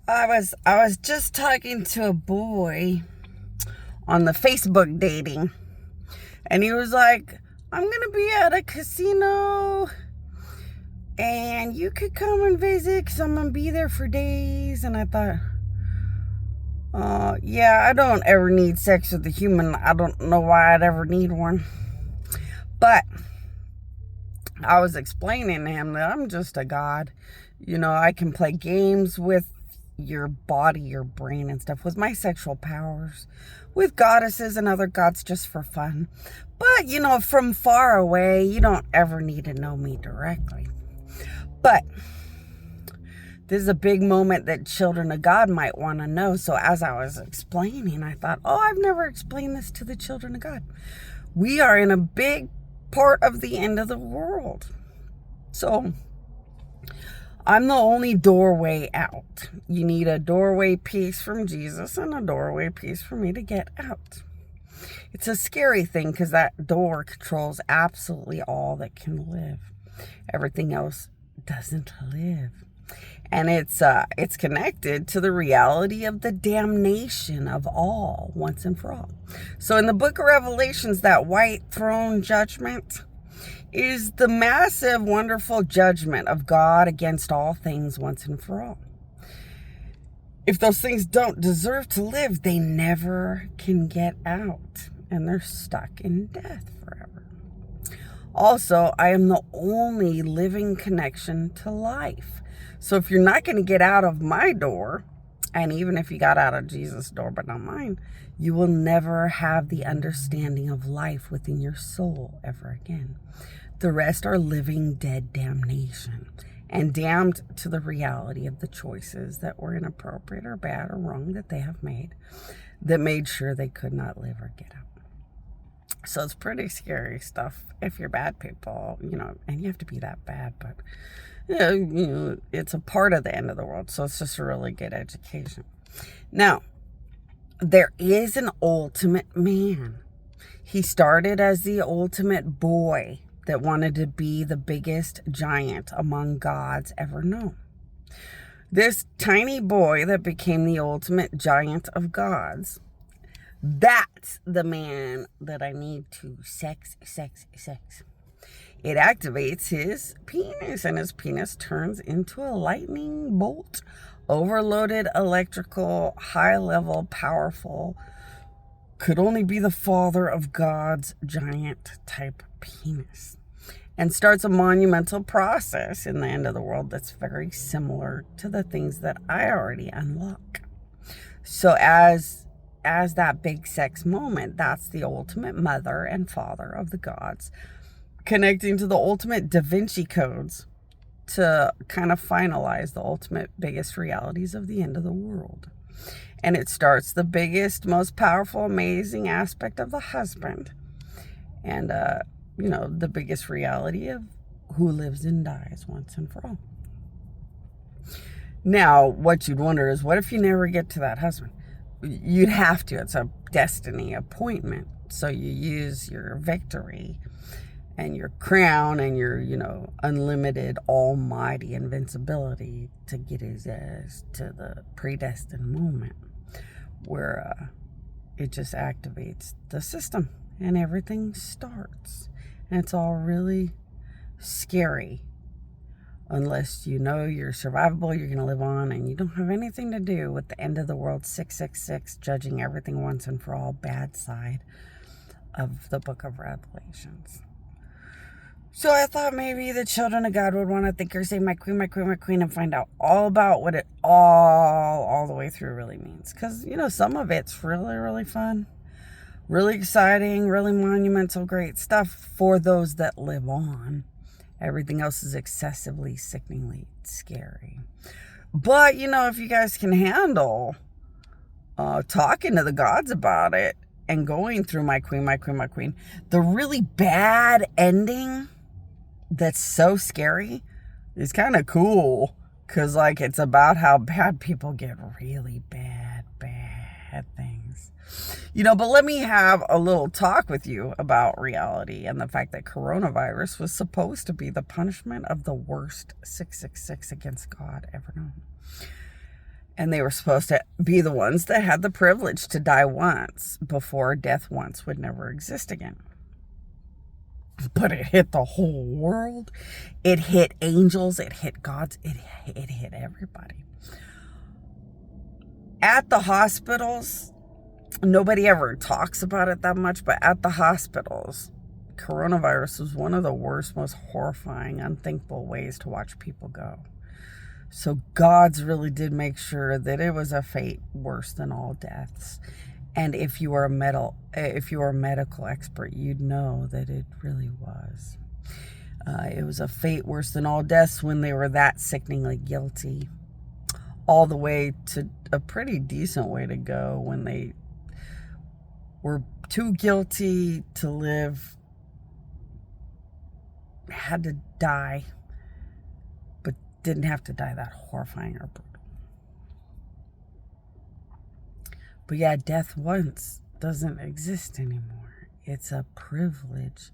I was just talking to a boy on the Facebook dating, and he was like, "I'm gonna be at a casino, and you could come and visit because I'm gonna be there for days." And I thought, yeah, I don't ever need sex with a human. I don't know why I'd ever need one, but I was explaining to him that I'm just a god. I can play games with your body, your brain, and stuff with my sexual powers, with goddesses and other gods just for fun. But, from far away, you don't ever need to know me directly. But this is a big moment that children of God might want to know. So as I was explaining, I thought, I've never explained this to the children of God. We are in a big part of the end of the world. So I'm the only doorway out. You need a doorway piece from Jesus and a doorway piece for me to get out. It's a scary thing because that door controls absolutely all that can live. Everything else doesn't live. And it's connected to the reality of the damnation of all once and for all. So in the book of Revelations, that white throne judgment is the massive, wonderful judgment of God against all things once and for all. If those things don't deserve to live, they never can get out, and they're stuck in death forever. Also, I am the only living connection to life. So if you're not going to get out of my door, and even if you got out of Jesus' door but not mine, you will never have the understanding of life within your soul ever again. The rest are living dead damnation, and damned to the reality of the choices that were inappropriate or bad or wrong that they have made, that made sure they could not live or get out. So it's pretty scary stuff if you're bad people, and you have to be that bad, but it's a part of the end of the world, so it's just a really good education. Now, there is an ultimate man. He started as the ultimate boy that wanted to be the biggest giant among gods ever known. This tiny boy that became the ultimate giant of gods, that's the man that I need to sex. It activates his penis, and his penis turns into a lightning bolt, overloaded, electrical, high-level, powerful, could only be the father of God's giant type penis, and starts a monumental process in the end of the world that's very similar to the things that I already unlock. So as that big sex moment, that's the ultimate mother and father of the gods, connecting to the ultimate Da Vinci codes to kind of finalize the ultimate biggest realities of the end of the world. And it starts the biggest, most powerful, amazing aspect of the husband. And, the biggest reality of who lives and dies once and for all. Now, what you'd wonder is, what if you never get to that husband? You'd have to. It's a destiny appointment. So you use your victory and your crown and your, unlimited, almighty invincibility to get his ass to the predestined moment where it just activates the system and everything starts. And it's all really scary unless you know you're survivable, you're going to live on, and you don't have anything to do with the end of the world 666, judging everything once and for all, bad side of the book of Revelations. So I thought maybe the children of God would want to think or say, my queen, and find out all about what it all the way through really means. Because, some of it's really, really fun, really exciting, really monumental, great stuff for those that live on. Everything else is excessively, sickeningly scary. But, if you guys can handle talking to the gods about it and going through my queen, the really bad ending that's so scary is kind of cool. Because, it's about how bad people get really bad things. But let me have a little talk with you about reality and the fact that coronavirus was supposed to be the punishment of the worst 666 against God ever known. And they were supposed to be the ones that had the privilege to die once before death once would never exist again. But it hit the whole world. It hit angels. It hit gods. It hit everybody. At the hospitals, nobody ever talks about it that much, but at the hospitals, coronavirus was one of the worst, most horrifying, unthinkable ways to watch people go. So gods really did make sure that it was a fate worse than all deaths. And if you were a medical expert, you'd know that it really was. It was a fate worse than all deaths when they were that sickeningly guilty, all the way to a pretty decent way to go when they were too guilty to live, had to die, but didn't have to die that horrifying or brutal. But yeah, death once doesn't exist anymore. It's a privilege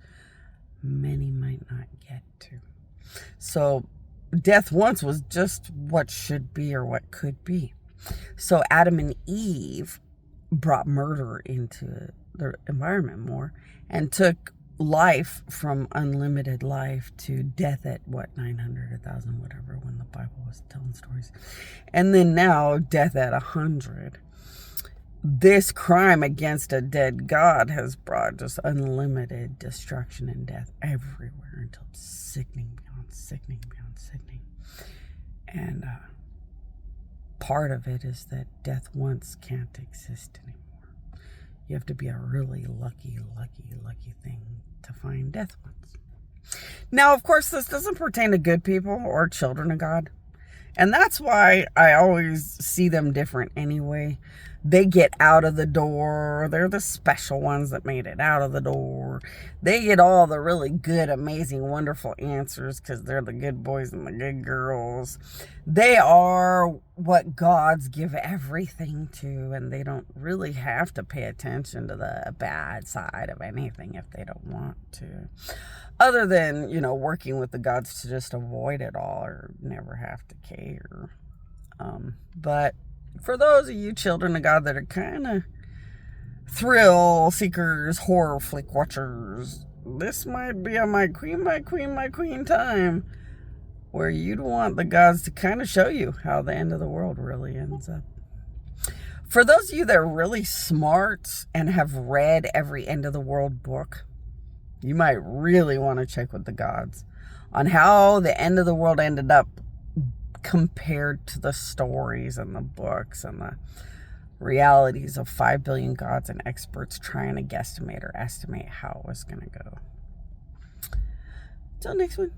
many might not get to. So death once was just what should be or what could be. So Adam and Eve brought murder into the environment more and took life from unlimited life to death at 900, 1,000, whatever, when the Bible was telling stories. And then now death at 100. This crime against a dead God has brought just unlimited destruction and death everywhere until sickening beyond sickening beyond sickening. And part of it is that death once can't exist anymore. You have to be a really lucky thing to find death once. Now, of course, this doesn't pertain to good people or children of God. And that's why I always see them different anyway. They get out of the door. They're the special ones that made it out of the door. They get all the really good, amazing, wonderful answers because they're the good boys and the good girls. They are what gods give everything to, and they don't really have to pay attention to the bad side of anything if they don't want to. Other than, working with the gods to just avoid it all or never have to care. But for those of you children of God that are kind of thrill seekers, horror flick watchers, this might be a my queen time where you'd want the gods to kind of show you how the end of the world really ends up. For those of you that are really smart and have read every end of the world book, you might really want to check with the gods on how the end of the world ended up compared to the stories and the books and the realities of 5 billion gods and experts trying to guesstimate or estimate how it was going to go. Till next one.